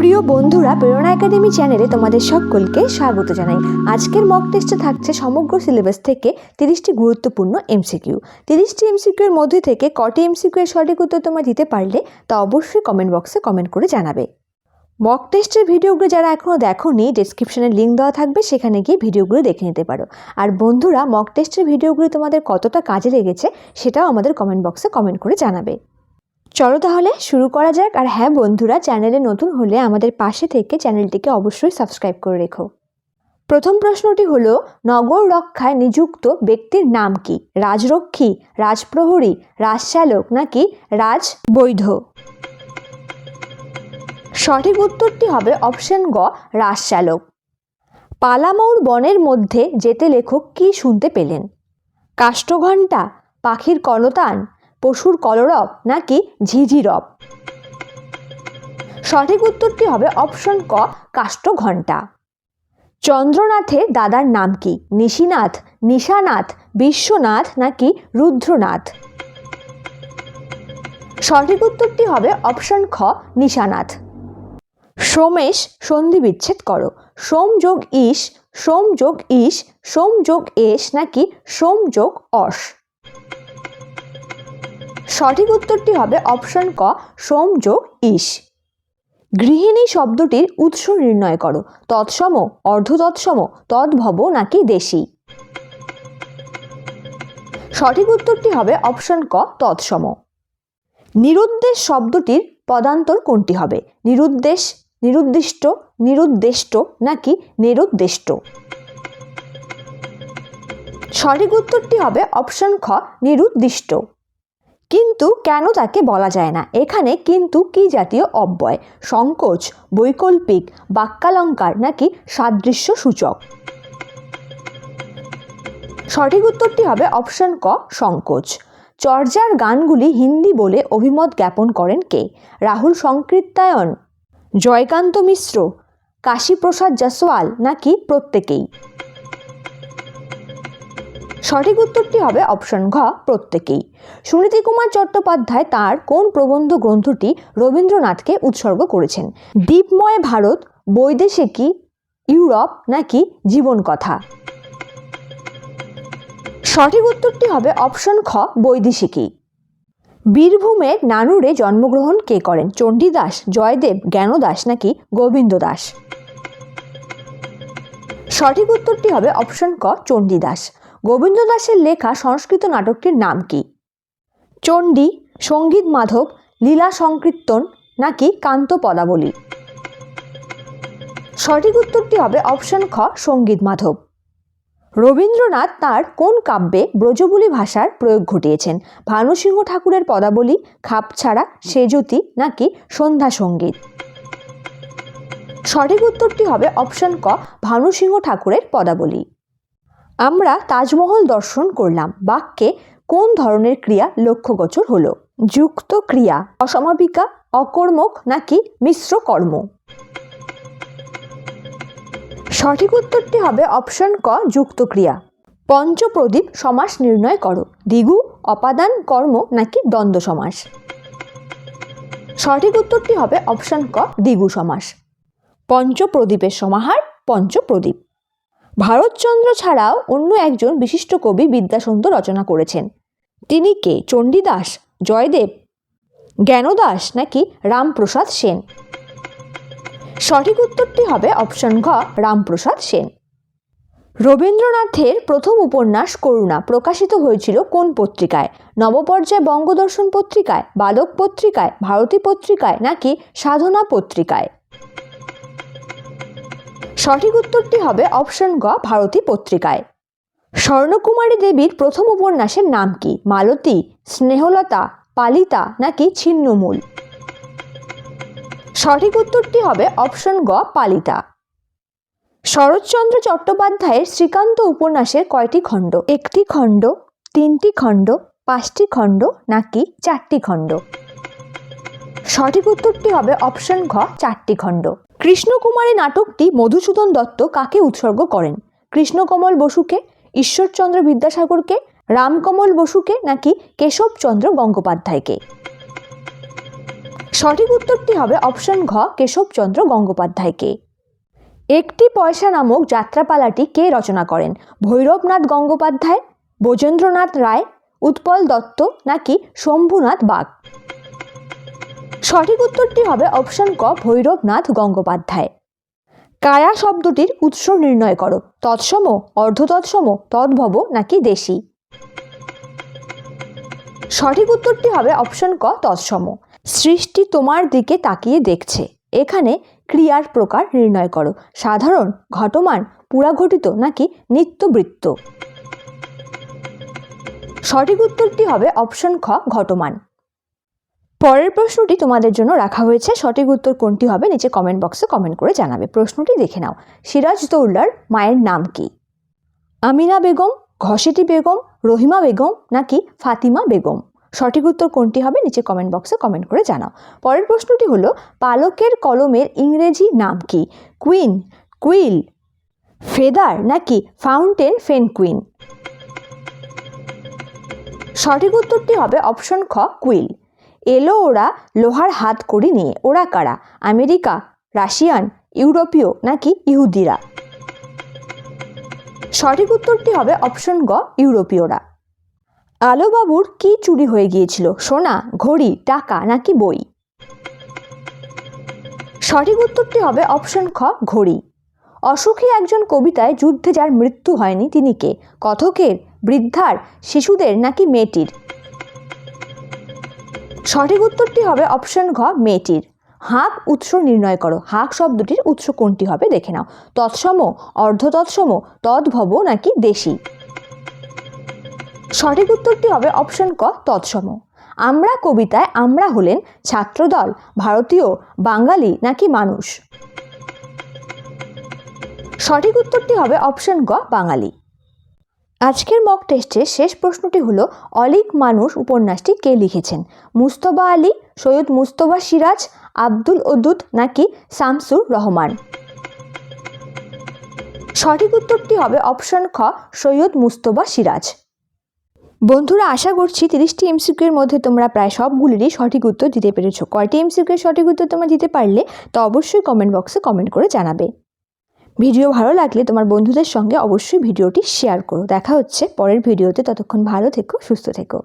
প্রিয় বন্ধুরা, প্রেরণা একাডেমি চ্যানেলে তোমাদের সকলকে স্বাগত জানাই। আজকের মক টেস্টে থাকছে সমগ্র সিলেবাস থেকে 30টি গুরুত্বপূর্ণ এমসিকিউ। 30টি এমসিকিউ এর মধ্যে থেকে কটি এমসিকিউ এর সঠিক উত্তর তোমরা দিতে পারলে তা অবশ্যই কমেন্ট বক্সে কমেন্ট করে জানাবে। মক টেস্টের ভিডিওগুলো যারা এখনও দেখোনি, ডেসক্রিপশনে লিঙ্ক দেওয়া থাকবে, সেখানে গিয়ে ভিডিওগুলো দেখে নিতে পারো। আর বন্ধুরা, মক টেস্টের ভিডিওগুলো তোমাদের কতটা কাজে লেগেছে সেটাও আমাদের কমেন্ট বক্সে কমেন্ট করে জানাবে। চলো তাহলে শুরু করা যাক। আর হ্যাঁ বন্ধুরা, চ্যানেলে নতুন হলে আমাদের পাশে থেকে চ্যানেলটিকে অবশ্যই সাবস্ক্রাইব করে রেখো। প্রথম প্রশ্নটি হলো, নগর রক্ষায় নিযুক্ত ব্যক্তির নাম কি? রাজরক্ষী, রাজপ্রহরী, রাজশ্যালক নাকি রাজবৈধ? সঠিক উত্তরটি হবে অপশন গ, রাজশ্যালক। পালামৌর বনের মধ্যে যেতে লেখক কি শুনতে পেলেন? কাষ্ঠঘণ্টা, পাখির কলতান, পশুর কলরব নাকি ঝিঝিরব? সঠিক উত্তরটি হবে অপশন ক, কাষ্ঠঘণ্টা। চন্দ্রনাথের দাদার নাম কি? নিশিনাথ, নিশানাথ, বিশ্বনাথ নাকি রুদ্রনাথ? সঠিক উত্তরটি হবে অপশন খ, নিশানাথ। সোমেশ সন্ধি বিচ্ছেদ করো। সোম যোগ ইস, সোম যোগ ইস, সোম যোগ এস নাকি সোম যোগ অস? সঠিক উত্তরটি হবে অপশন ক, সোম যোগ ইস। গৃহিণী শব্দটির উৎস নির্ণয় করো। তৎসম, অর্ধতৎসম, তদ্ভব নাকি দেশি? সঠিক উত্তরটি হবে অপশন ক, তৎসম। নিরুদ্দেশ শব্দটির পদান্তর কোনটি হবে? নিরুদ্দেশ, নিরুদ্দিষ্ট, নিরুদ্দেষ্ট নাকি নিরুদ্দেষ্ট? সঠিক উত্তরটি হবে অপশন খ, নিরুদ্দিষ্ট। কিন্তু কেন তাকে বলা যায় না? এখানে কিন্তু কি জাতীয় অব্যয়? সংকোচ, বৈকল্পিক, বাক্যালঙ্কার নাকি সাদৃশ্য সূচক? সঠিক উত্তরটি হবে অপশন ক, সংকোচ। চর্যার গানগুলি হিন্দি বলে অভিমত জ্ঞাপন করেন কে? রাহুল সংকৃত্যায়ন, জয়কান্ত মিশ্র, কাশীপ্রসাদ জয়সওয়াল নাকি প্রত্যেকেই? সঠিক উত্তরটি হবে অপশন ঘ, প্রত্যেকেই। সুনীতি কুমার চট্টোপাধ্যায় তাঁর কোন প্রবন্ধ গ্রন্থটি রবীন্দ্রনাথকে উৎসর্গ করেছেন? দ্বীপময় ভারত, বৈদেশিকী, ইউরোপ নাকি জীবন কথা? সঠিক উত্তরটি হবে অপশন খ, বৈদেশিকী। বীরভূমের নানুরে জন্মগ্রহণ কে করেন? চণ্ডীদাস, জয়দেব, জ্ঞানদাস নাকি গোবিন্দ দাস? সঠিক উত্তরটি হবে অপশন ক, চণ্ডীদাস। গোবিন্দ দাসের লেখা সংস্কৃত নাটকটির নাম কি? চণ্ডী, সঙ্গীত মাধব, লীলা সংকীর্তন নাকি কান্ত পদাবলী? সঠিক উত্তরটি হবে অপশন খ, সঙ্গীত মাধব। রবীন্দ্রনাথ তাঁর কোন কাব্যে ব্রজবুলি ভাষার প্রয়োগ ঘটিয়েছেন? ভানুসিংহ ঠাকুরের পদাবলী, খাপছাড়া, সেজুতি নাকি সন্ধ্যা সঙ্গীত? সঠিক উত্তরটি হবে অপশন ক, ভানুসিংহ ঠাকুরের পদাবলী। আমরা তাজমহল দর্শন করলাম বাক্যে কোন ধরনের ক্রিয়া লক্ষ্যগোচর হলো? যুক্ত ক্রিয়া, অসমাপিকা, অকর্মক নাকি মিশ্র কর্ম? সঠিক উত্তরটি হবে অপশন ক, যুক্ত ক্রিয়া। পঞ্চপ্রদীপ সমাস নির্ণয় করো। দ্বিগু, অপাদান, কর্ম নাকি দ্বন্দ্ব সমাস? সঠিক উত্তরটি হবে অপশন ক, দ্বিগু সমাস। পঞ্চপ্রদীপের সমাহার পঞ্চপ্রদীপ। ভারতচন্দ্র ছাড়াও অন্য একজন বিশিষ্ট কবি বিদ্যাসুন্দর রচনা করেছেন। তিনি কে? চণ্ডীদাস, জয়দেব, জ্ঞানদাস নাকি রামপ্রসাদ সেন? সঠিক উত্তরটি হবে অপশন ঘ, রামপ্রসাদ সেন। রবীন্দ্রনাথের প্রথম উপন্যাস করুণা প্রকাশিত হয়েছিল কোন পত্রিকায়? নবপর্যায় বঙ্গদর্শন পত্রিকায়, বালক পত্রিকায়, ভারতী পত্রিকায় নাকি সাধনা পত্রিকায়? সঠিক উত্তরটি হবে অপশন গ, ভারতী পত্রিকায়। স্বর্ণকুমারী দেবীর প্রথম উপন্যাসের নাম কি? মালতী, স্নেহলতা, পালিতা নাকি ছিন্নমূল? সঠিক উত্তরটি হবে অপশন গ, পালিতা। শরৎচন্দ্র চট্টোপাধ্যায়ের শ্রীকান্ত উপন্যাসের কয়টি খণ্ড? একটি খণ্ড, তিনটি খণ্ড, পাঁচটি খণ্ড নাকি চারটি খণ্ড? সঠিক উত্তরটি হবে অপশন ঘ, চারটি খণ্ড। কৃষ্ণকুমারী নাটকটি মধুসূদন দত্ত কাকে উৎসর্গ করেন? কৃষ্ণকমল বসুকে, ঈশ্বরচন্দ্র বিদ্যাসাগরকে, রামকমল বসুকে নাকি কেশবচন্দ্র গঙ্গোপাধ্যায়কে? সঠিক উত্তরটি হবে অপশন ঘ কেশবচন্দ্র গঙ্গোপাধ্যায়কে। একটি পয়সা নামক যাত্রাপালাটি কে রচনা করেন? ভৈরবনাথ গঙ্গোপাধ্যায়, ব্রজেন্দ্রনাথ রায়, উৎপল দত্ত নাকি শম্ভুনাথ বাগ? সঠিক উত্তরটি হবে অপশন ক ভৈরবনাথ গঙ্গোপাধ্যায়। কায়া শব্দটির উৎস নির্ণয় করো। তৎসম, অর্ধতৎসম, তদ্ভব নাকি দেশি? সঠিক উত্তরটি হবে অপশন ক তৎসম। সৃষ্টি তোমার দিকে তাকিয়ে দেখছে, এখানে ক্রিয়ার প্রকার নির্ণয় করো। সাধারণ, ঘটমান, পুরাঘটিত নাকি নিত্যবৃত্ত? সঠিক উত্তরটি হবে অপশন খ ঘটমান। পরের প্রশ্নটি তোমাদের জন্য রাখা হয়েছে, সঠিক উত্তর কোনটি হবে নিচে কমেন্ট বক্সে কমেন্ট করে জানাবে। প্রশ্নটি দেখে নাও। সিরাজদৌল্লার মায়ের নাম কি? আমিনা বেগম, ঘসেটি বেগম, রহিমা বেগম নাকি ফাতিমা বেগম? সঠিক উত্তর কোনটি হবে নিচে কমেন্ট বক্সে কমেন্ট করে জানাও। পরের প্রশ্নটি হলো পালকের কলমের ইংরেজি নাম কি? কুইন, কুইল, ফেদার নাকি ফাউন্টেন ফেন কুইন? সঠিক উত্তরটি হবে অপশন খ কুইল। এলো ওরা লোহার হাত কড়ি নিয়ে, ওরা কারা? আমেরিকা, রাশিয়ান, ইউরোপীয় নাকি ইহুদিরা? সঠিক উত্তরটি হবে অপশন গ ইউরোপীয়রা। আলোবাবুর কি চুরি হয়ে গিয়েছিল? সোনা, ঘড়ি, টাকা নাকি বই? সঠিক উত্তরটি হবে অপশন খ ঘড়ি। অসুখী একজন কবিতায় যুদ্ধে যার মৃত্যু হয়নি তিনি কে? কথকের, বৃদ্ধার, শিশুদের নাকি মেয়েটির? সঠিক উত্তরটি হবে অপশন ঘ মেয়েটির। হাক উৎস নির্ণয় করো। হাক শব্দটির উৎস কোনটি হবে দেখে নাও। তৎসম, অর্ধতৎসম, তদ্ভব নাকি দেশি? সঠিক উত্তরটি হবে অপশন ক তৎসম। আমরা কবিতায় আমরা হলেন ছাত্রদল, ভারতীয়, বাঙালি নাকি মানুষ? সঠিক উত্তরটি হবে অপশন গ বাঙালি। আজকের মক টেস্টের শেষ প্রশ্নটি হলো অলীক মানুষ উপন্যাসটি কে লিখেছেন? মুস্তফা আলী, সৈয়দ মুস্তফা সিরাজ, আব্দুল ওদুদ নাকি শামসুর রহমান? সঠিক উত্তরটি হবে অপশন খ সৈয়দ মুস্তফা সিরাজ। বন্ধুরা, আশা করছি 30টি এমসিকিউ এর মধ্যে তোমরা প্রায় সবগুলিরই সঠিক উত্তর দিতে পেরেছো। কয়টি এমসিকিউ এর সঠিক উত্তর তোমরা দিতে পারলে তো অবশ্যই কমেন্ট বক্সে কমেন্ট করে জানাবে। ভিডিও ভালো লাগলে তোমার বন্ধুদের সঙ্গে অবশ্যই ভিডিওটি শেয়ার করো। দেখা হচ্ছে পরের ভিডিওতে, ততক্ষণ ভালো থেকো, সুস্থ থেকো।